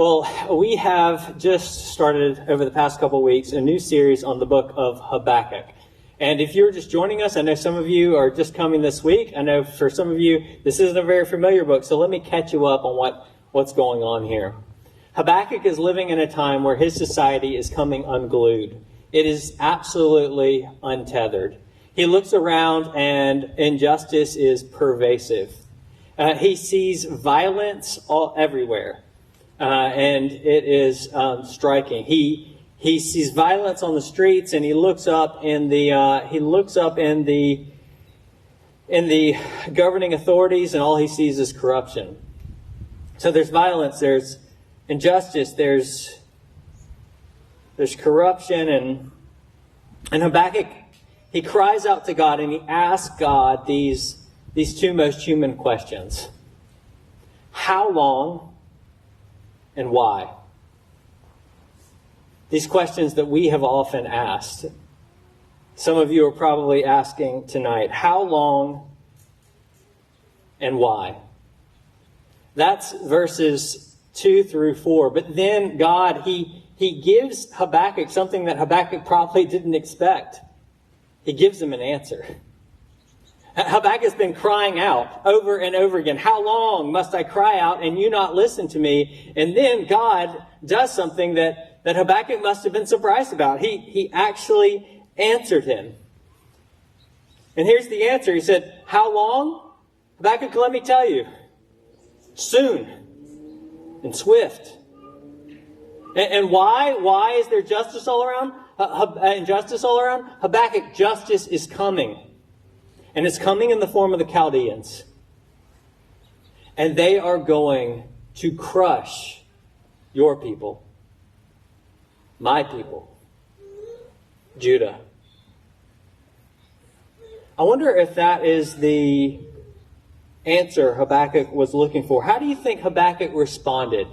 Well, we have just started over the past couple of weeks a new series on the book of Habakkuk. And if you're just joining us, I know some of you are just coming this week. I know for some of you, this isn't a very familiar book, so let me catch you up on what's going on here. Habakkuk is living in a time where his society is coming unglued. It is absolutely untethered. He looks around and injustice is pervasive. He sees violence everywhere. And it is striking. He sees violence on the streets, and he looks up in the governing authorities, and all he sees is corruption. So there's violence, there's injustice, there's corruption, and Habakkuk, he cries out to God, and he asks God these two most human questions: how long? And why? These questions that we have often asked. Some of you are probably asking tonight, how long and why? That's verses 2 through 4. But then God, he gives Habakkuk something that Habakkuk probably didn't expect. He gives him an answer. Habakkuk has been crying out over and over again. How long must I cry out and you not listen to me? And then God does something that Habakkuk must have been surprised about. He actually answered him. And here's the answer. He said, how long? Habakkuk, let me tell you. Soon and swift. And why? Why is there justice all around? Injustice all around? Habakkuk, justice is coming. And it's coming in the form of the Chaldeans. And they are going to crush your people, my people, Judah. I wonder if that is the answer Habakkuk was looking for. How do you think Habakkuk responded?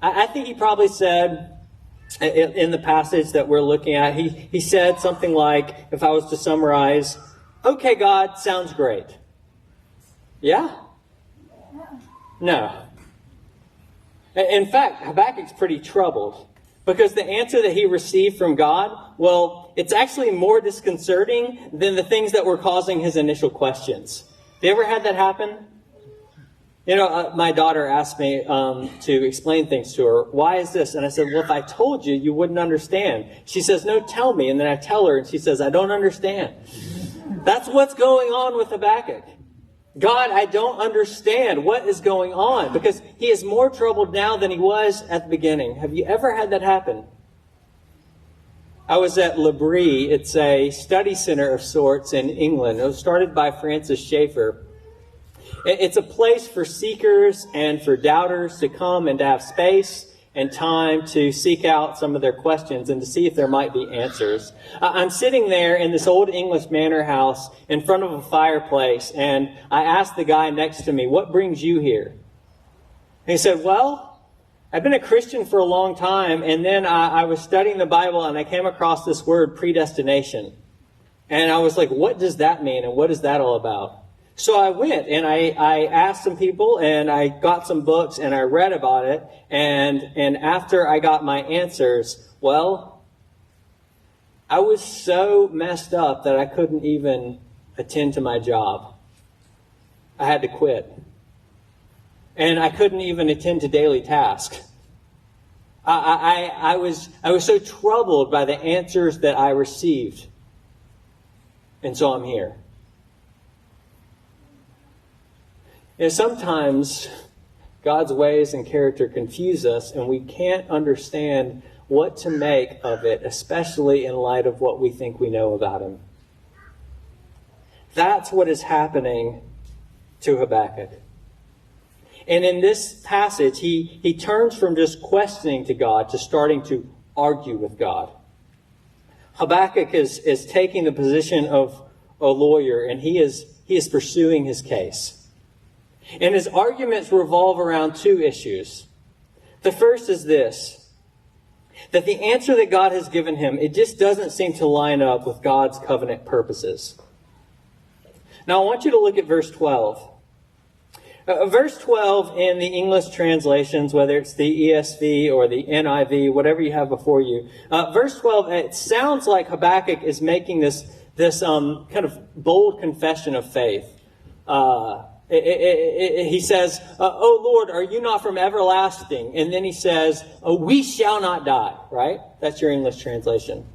I think he probably said, in the passage that we're looking at, he said something like, if I was to summarize, okay, God, sounds great. Yeah? No. In fact, Habakkuk's pretty troubled because the answer that he received from God, well, it's actually more disconcerting than the things that were causing his initial questions. Have you ever had that happen? You know, my daughter asked me to explain things to her. Why is this? And I said, well, if I told you, you wouldn't understand. She says, no, tell me. And then I tell her, and she says, I don't understand. That's what's going on with Habakkuk. God, I don't understand what is going on, because he is more troubled now than he was at the beginning. Have you ever had that happen? I was at L'Abri. It's a study center of sorts in England. It was started by Francis Schaeffer. It's a place for seekers and for doubters to come and to have space and time to seek out some of their questions and to see if there might be answers. I'm sitting there in this old English manor house in front of a fireplace, and I asked the guy next to me, what brings you here? And he said, well, I've been a Christian for a long time, and then I was studying the Bible, and I came across this word, predestination. And I was like, what does that mean, and what is that all about? So I went and I asked some people and I got some books and I read about it. And after I got my answers, well, I was so messed up that I couldn't even attend to my job. I had to quit. And I couldn't even attend to daily tasks. I was so troubled by the answers that I received. And so I'm here. You know, sometimes God's ways and character confuse us, and we can't understand what to make of it, especially in light of what we think we know about him. That's what is happening to Habakkuk. And in this passage, he turns from just questioning to God to starting to argue with God. Habakkuk is taking the position of a lawyer, and he is pursuing his case. And his arguments revolve around two issues. The first is this, that the answer that God has given him, it just doesn't seem to line up with God's covenant purposes. Now I want you to look at verse 12. Verse 12 in the English translations, whether it's the ESV or the NIV, whatever you have before you, verse 12, it sounds like Habakkuk is making this kind of bold confession of faith. He says, "Oh Lord, are you not from everlasting?" And then he says, "Oh, we shall not die," right? That's your English translation.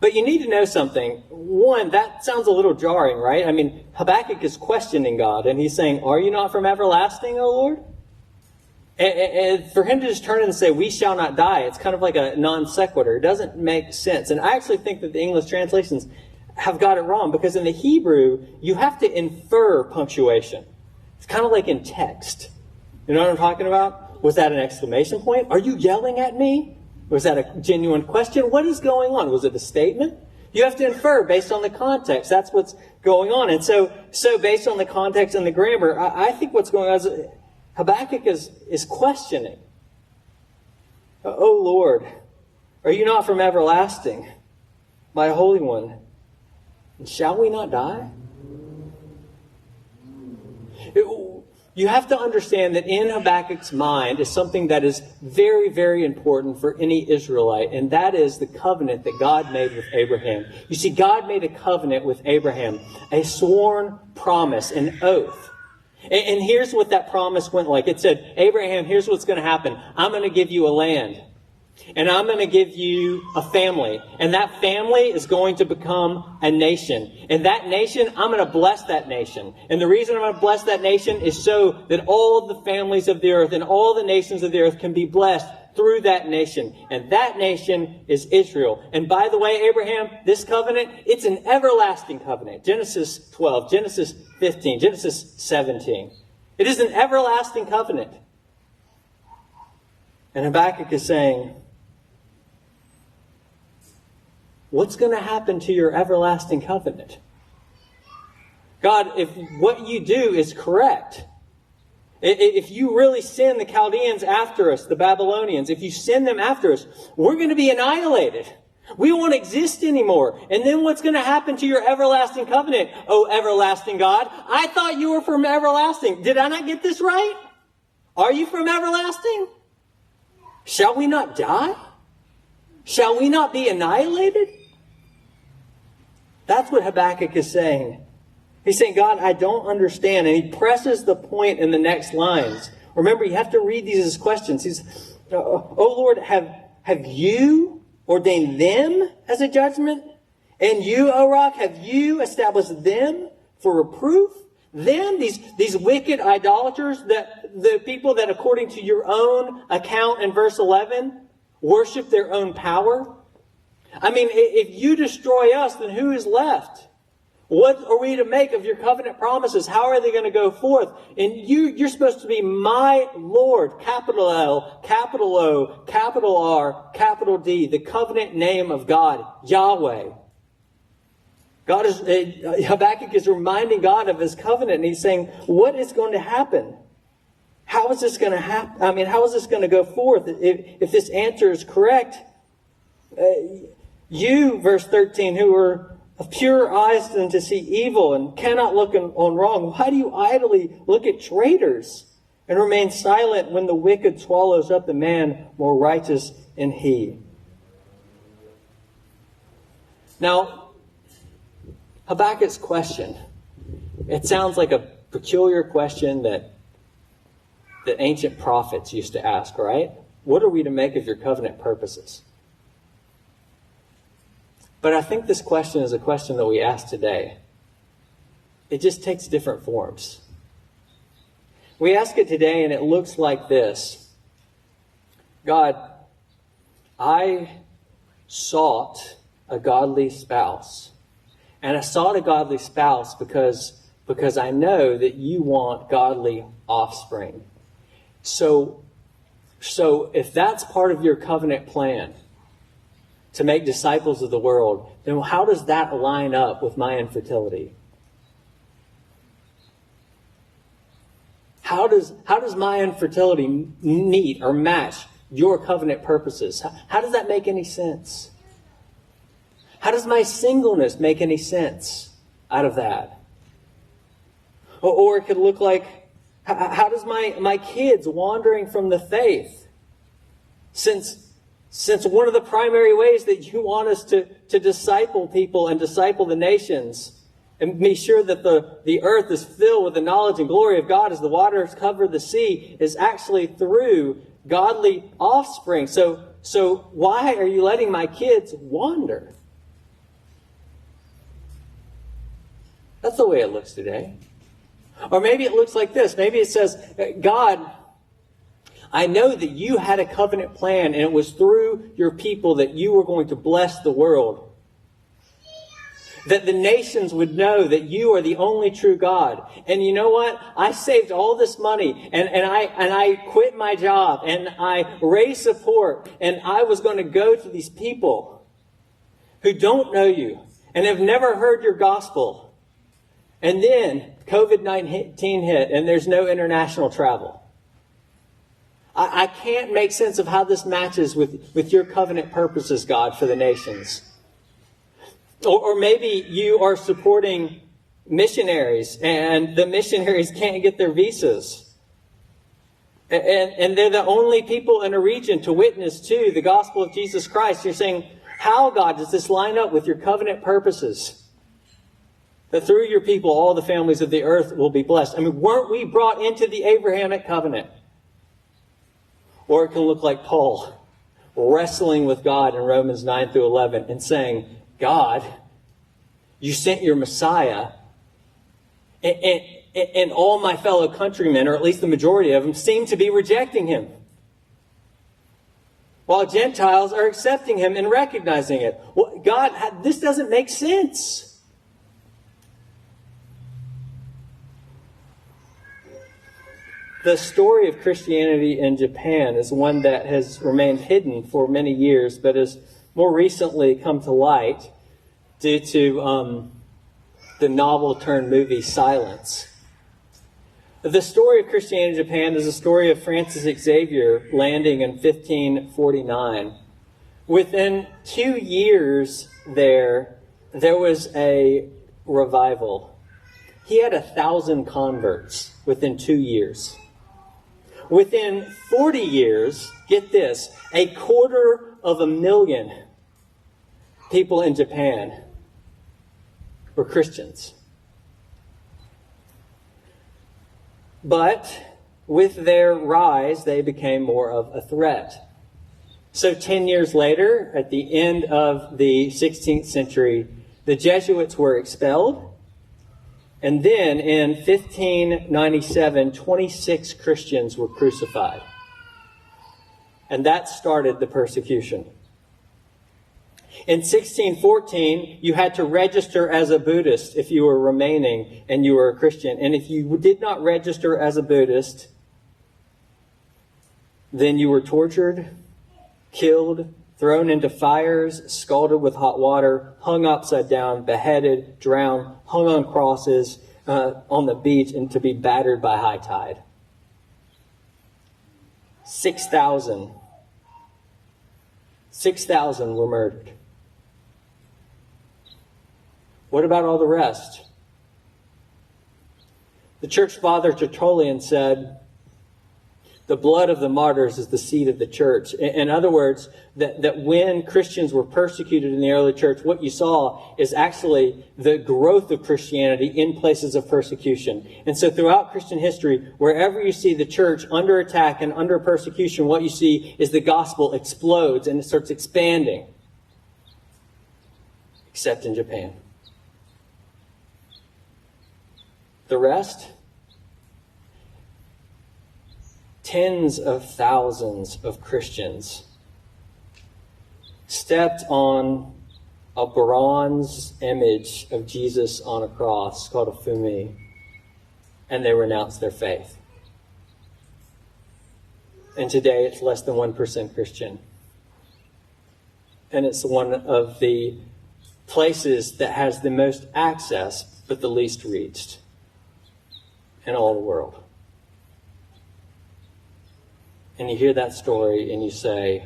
But you need to know something. One, that sounds a little jarring, right? I mean, Habakkuk is questioning God, and he's saying, "Are you not from everlasting, O Lord?" And for him to just turn and say, "We shall not die," it's kind of like a non sequitur. It doesn't make sense. And I actually think that the English translations have got it wrong, because in the Hebrew, you have to infer punctuation. It's kind of like in text. You know what I'm talking about? Was that an exclamation point? Are you yelling at me? Was that a genuine question? What is going on? Was it a statement? You have to infer based on the context. That's what's going on. And so based on the context and the grammar, I think what's going on is Habakkuk is questioning. "Oh Lord, are you not from everlasting, my Holy One? And shall we not die?" You have to understand that in Habakkuk's mind is something that is very, very important for any Israelite, and that is the covenant that God made with Abraham. You see, God made a covenant with Abraham, a sworn promise, an oath. And here's what that promise went like. It said, "Abraham, here's what's going to happen. I'm going to give you a land. And I'm going to give you a family. And that family is going to become a nation. And that nation, I'm going to bless that nation. And the reason I'm going to bless that nation is so that all of the families of the earth and all the nations of the earth can be blessed through that nation. And that nation is Israel." And by the way, Abraham, this covenant, it's an everlasting covenant. Genesis 12, Genesis 15, Genesis 17. It is an everlasting covenant. And Habakkuk is saying, what's going to happen to your everlasting covenant? God, if what you do is correct, if you really send the Chaldeans after us, the Babylonians, if you send them after us, we're going to be annihilated. We won't exist anymore. And then what's going to happen to your everlasting covenant? Oh, everlasting God, I thought you were from everlasting. Did I not get this right? Are you from everlasting? Shall we not die? Shall we not be annihilated? That's what Habakkuk is saying. He's saying, God, I don't understand. And he presses the point in the next lines. Remember, you have to read these as questions. He's, "Oh Lord, have you ordained them as a judgment? And you, O rock, have you established them for reproof? Them, these wicked idolaters, the people that according to your own account in verse 11, worship their own power? I mean, if you destroy us, then who is left? What are we to make of your covenant promises? How are they going to go forth? And you're supposed to be my Lord, capital L, capital O, capital R, capital D, the covenant name of God, Yahweh." Habakkuk is reminding God of his covenant, and he's saying, what is going to happen? How is this going to happen? I mean, how is this going to go forth? If this answer is correct, you, verse 13, who are of pure eyes than to see evil and cannot look on wrong, why do you idly look at traitors and remain silent when the wicked swallows up the man more righteous than he? Now, Habakkuk's question, it sounds like a peculiar question that ancient prophets used to ask, right? What are we to make of your covenant purposes? But I think this question is a question that we ask today. It just takes different forms. We ask it today and it looks like this. God, I sought a godly spouse. And I sought a godly spouse because I know that you want godly offspring. So if that's part of your covenant plan, to make disciples of the world, then how does that line up with my infertility? How does my infertility meet or match your covenant purposes? How does that make any sense? How does my singleness make any sense out of that? Or it could look like How does my kids wandering from the faith? Since one of the primary ways that you want us to disciple people and disciple the nations and be sure that the earth is filled with the knowledge and glory of God as the waters cover the sea is actually through godly offspring. So why are you letting my kids wander? That's the way it looks today. Or maybe it looks like this. Maybe it says, God, I know that you had a covenant plan, and it was through your people that you were going to bless the world. That the nations would know that you are the only true God. And you know what? I saved all this money, and I quit my job, and I raised support, and I was going to go to these people who don't know you and have never heard your gospel. And then COVID-19 hit, and there's no international travel. I can't make sense of how this matches with your covenant purposes, God, for the nations. Or maybe you are supporting missionaries, and the missionaries can't get their visas. And they're the only people in a region to witness to the gospel of Jesus Christ. You're saying, how, God, does this line up with your covenant purposes? That through your people, all the families of the earth will be blessed. I mean, weren't we brought into the Abrahamic covenant? Or it can look like Paul wrestling with God in Romans 9 through 11 and saying, God, you sent your Messiah, and all my fellow countrymen, or at least the majority of them, seem to be rejecting him, while Gentiles are accepting him and recognizing it. Well, God, this doesn't make sense. The story of Christianity in Japan is one that has remained hidden for many years, but has more recently come to light due to the novel-turned-movie Silence. The story of Christianity in Japan is a story of Francis Xavier landing in 1549. Within 2 years there was a revival. He had 1,000 converts within 2 years. Within 40 years, get this, 250,000 people in Japan were Christians. But with their rise, they became more of a threat. So 10 years later, at the end of the 16th century, the Jesuits were expelled. And then in 1597, 26 Christians were crucified. And that started the persecution. In 1614, you had to register as a Buddhist if you were remaining and you were a Christian. And if you did not register as a Buddhist, then you were tortured, killed, thrown into fires, scalded with hot water, hung upside down, beheaded, drowned, hung on crosses on the beach, and to be battered by high tide. 6,000 were murdered. What about all the rest? The church father Tertullian said, the blood of the martyrs is the seed of the church. In other words, that when Christians were persecuted in the early church, what you saw is actually the growth of Christianity in places of persecution. And so throughout Christian history, wherever you see the church under attack and under persecution, what you see is the gospel explodes and it starts expanding. Except in Japan. The rest? Tens of thousands of Christians stepped on a bronze image of Jesus on a cross called a fumi, and they renounced their faith. And today it's less than 1% Christian. And it's one of the places that has the most access but the least reached in all the world. And you hear that story and you say,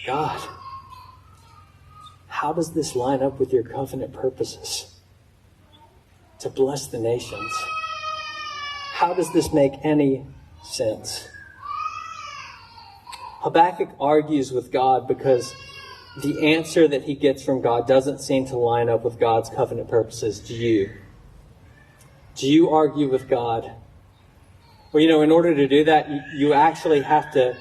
God, how does this line up with your covenant purposes to bless the nations? How does this make any sense? Habakkuk argues with God because the answer that he gets from God doesn't seem to line up with God's covenant purposes. Do you? Do you argue with God? Well, in order to do that, you actually have to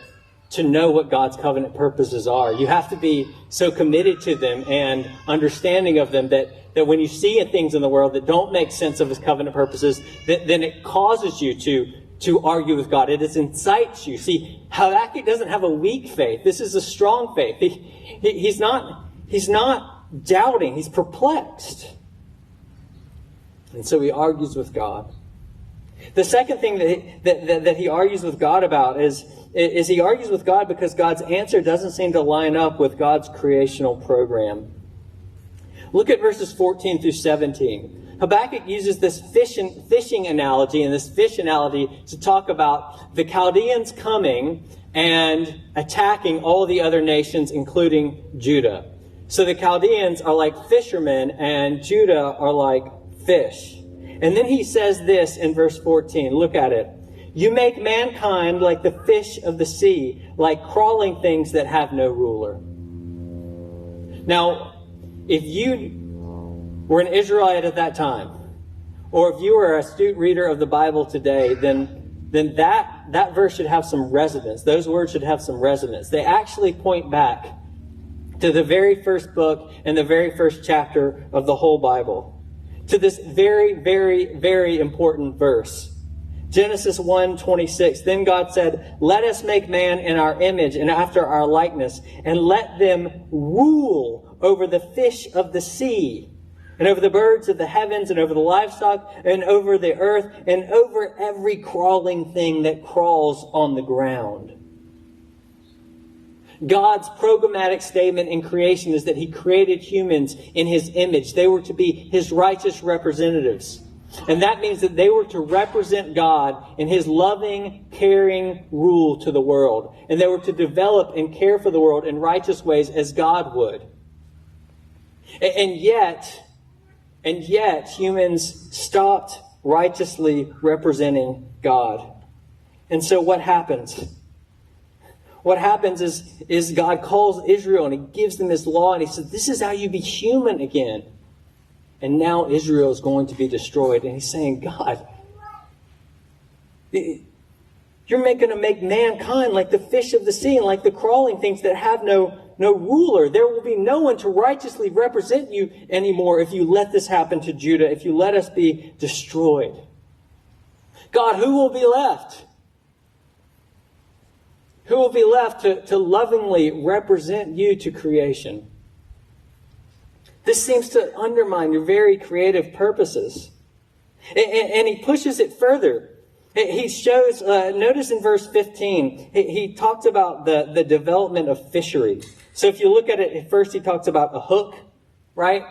know what God's covenant purposes are. You have to be so committed to them and understanding of them that when you see things in the world that don't make sense of his covenant purposes, then it causes you to argue with God. It incites you. See, Habakkuk doesn't have a weak faith. This is a strong faith. He's not doubting. He's perplexed. And so he argues with God. The second thing that he argues with God about is he argues with God because God's answer doesn't seem to line up with God's creational program. Look at verses 14 through 17. Habakkuk uses this fishing analogy and this fish analogy to talk about the Chaldeans coming and attacking all the other nations, including Judah. So the Chaldeans are like fishermen and Judah are like fish. And then he says this in verse 14. Look at it. You make mankind like the fish of the sea, like crawling things that have no ruler. Now, if you were an Israelite at that time, or if you were an astute reader of the Bible today, then that verse should have some resonance. Those words should have some resonance. They actually point back to the very first book and the very first chapter of the whole Bible. To this very, very, very important verse. Genesis 1:26. Then God said, let us make man in our image and after our likeness, and let them rule over the fish of the sea, and over the birds of the heavens, and over the livestock, and over the earth, and over every crawling thing that crawls on the ground. God's programmatic statement in creation is that he created humans in his image. They were to be his righteous representatives. And that means that they were to represent God in his loving, caring rule to the world. And they were to develop and care for the world in righteous ways as God would. And yet humans stopped righteously representing God. And so what happens? What happens is God calls Israel and he gives them his law and he says, this is how you be human again. And now Israel is going to be destroyed. And he's saying, God, you're going to make mankind like the fish of the sea and like the crawling things that have no ruler. There will be no one to righteously represent you anymore if you let this happen to Judah, if you let us be destroyed. God, who will be left? Who will be left to lovingly represent you to creation? This seems to undermine your very creative purposes. And he pushes it further. He shows, notice in verse 15, he talks about the development of fishery. So if you look at it, at first he talks about a hook, right?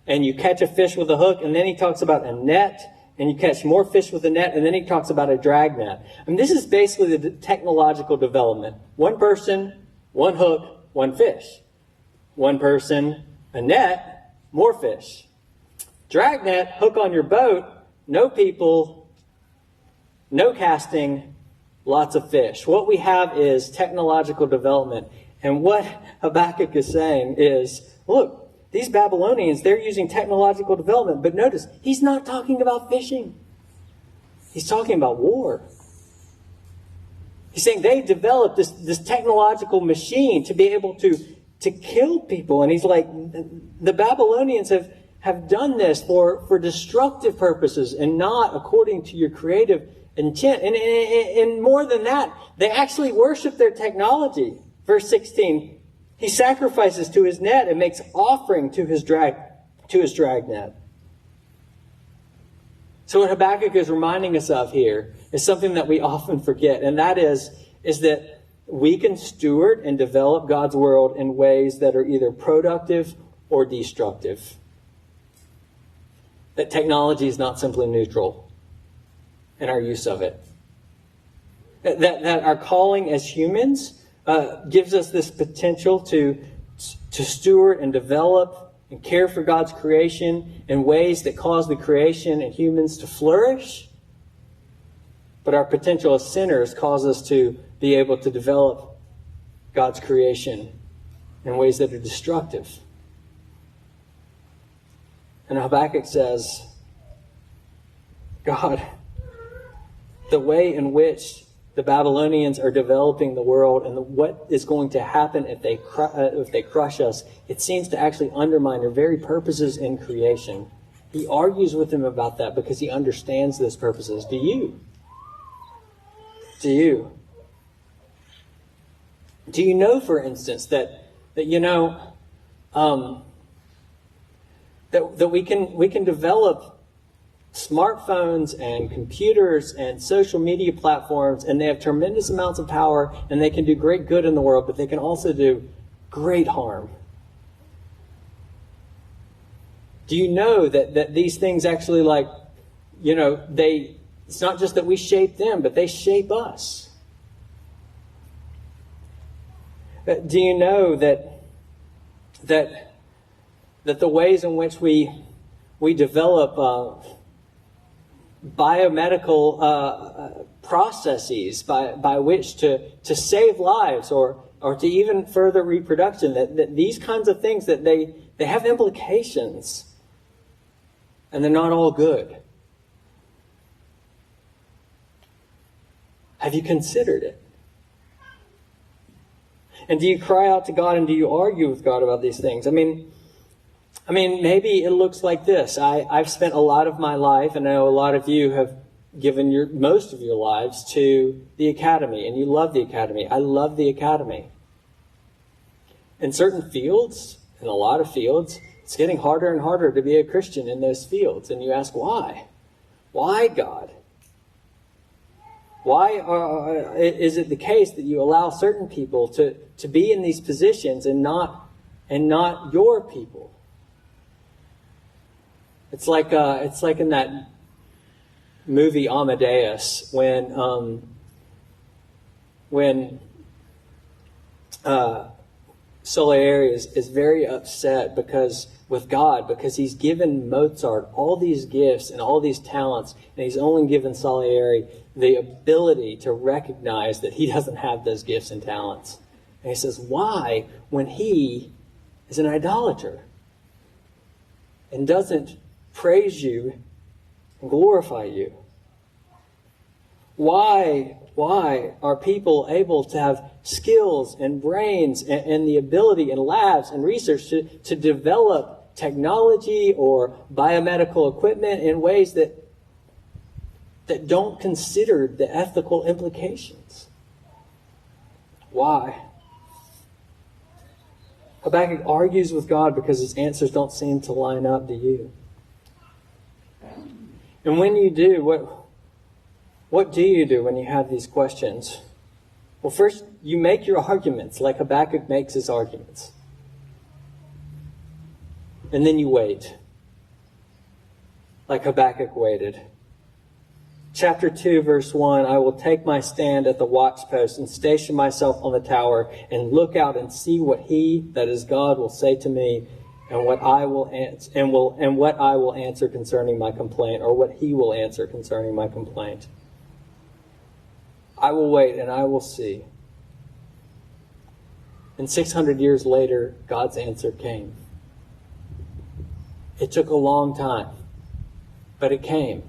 And you catch a fish with a hook. And then he talks about a net. And you catch more fish with a net, and then he talks about a drag net. And this is basically the technological development. One person, one hook, one fish. One person, a net, more fish. Drag net, hook on your boat, no people, no casting, lots of fish. What we have is technological development. And what Habakkuk is saying is, look, these Babylonians, they're using technological development. But notice, he's not talking about fishing. He's talking about war. He's saying they developed this technological machine to be able to kill people. And he's like, the Babylonians have done this for destructive purposes and not according to your creative intent. And more than that, they actually worship their technology. Verse 16, he sacrifices to his net and makes offering to his drag net. So what Habakkuk is reminding us of here is something that we often forget, and that is that we can steward and develop God's world in ways that are either productive or destructive. That technology is not simply neutral in our use of it. That our calling as humans gives us this potential to steward and develop and care for God's creation in ways that cause the creation and humans to flourish. But our potential as sinners cause us to be able to develop God's creation in ways that are destructive. And Habakkuk says, God, the way in which the Babylonians are developing the world and what is going to happen if they crush us, it seems to actually undermine their very purposes in creation. He argues with them about that because he understands those purposes. Do you? Do you? Do you know, for instance, that we can develop smartphones and computers and social media platforms, and they have tremendous amounts of power, and they can do great good in the world, but they can also do great harm. Do you know that these things actually, it's not just that we shape them, but they shape us? Do you know that the ways in which we develop biomedical processes by which to save lives or to even further reproduction, that these kinds of things, that they have implications, and they're not all good? Have you considered it? And do you cry out to God, and do you argue with God about these things? I mean, maybe it looks like this. I've spent a lot of my life, and I know a lot of you have given most of your lives to the academy, and you love the academy. I love the academy. In certain fields, in a lot of fields, it's getting harder and harder to be a Christian in those fields. And you ask, why? Why, God? Why is it the case that you allow certain people to be in these positions and not your people? It's like in that movie Amadeus when Salieri is very upset because he's given Mozart all these gifts and all these talents, and he's only given Salieri the ability to recognize that he doesn't have those gifts and talents. And he says, why, when he is an idolater and doesn't praise you and glorify you? Why are people able to have skills and brains and the ability and labs and research to develop technology or biomedical equipment in ways that don't consider the ethical implications? Why? Habakkuk argues with God because his answers don't seem to line up to you. And when you do, what do you do when you have these questions? Well, first, you make your arguments like Habakkuk makes his arguments. And then you wait, like Habakkuk waited. Chapter 2, verse 1, I will take my stand at the watchpost and station myself on the tower and look out and see what he, that is God, will say to me, and what I will answer concerning my complaint, or what he will answer concerning my complaint. I will wait and I will see. And 600 years later, God's answer came. It took a long time, but it came.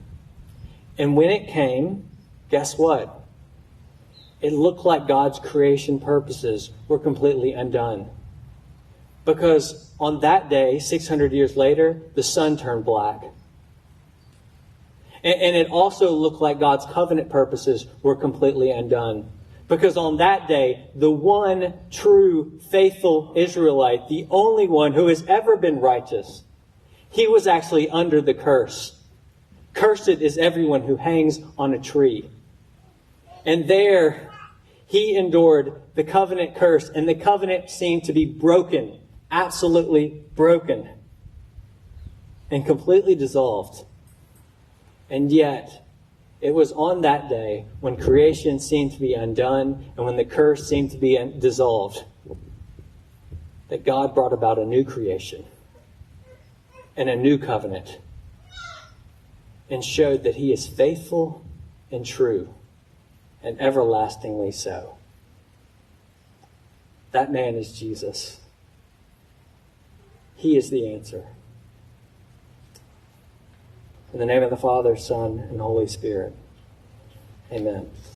And when it came, guess what? It looked like God's creation purposes were completely undone. Because on that day, 600 years later, the sun turned black. And it also looked like God's covenant purposes were completely undone. Because on that day, the one true, faithful Israelite, the only one who has ever been righteous, he was actually under the curse. Cursed is everyone who hangs on a tree. And there, he endured the covenant curse, and the covenant seemed to be broken, absolutely broken, and completely dissolved. And yet, it was on that day when creation seemed to be undone and when the curse seemed to be dissolved that God brought about a new creation and a new covenant and showed that he is faithful and true and everlastingly so. That man is Jesus. He is the answer. In the name of the Father, Son, and Holy Spirit. Amen.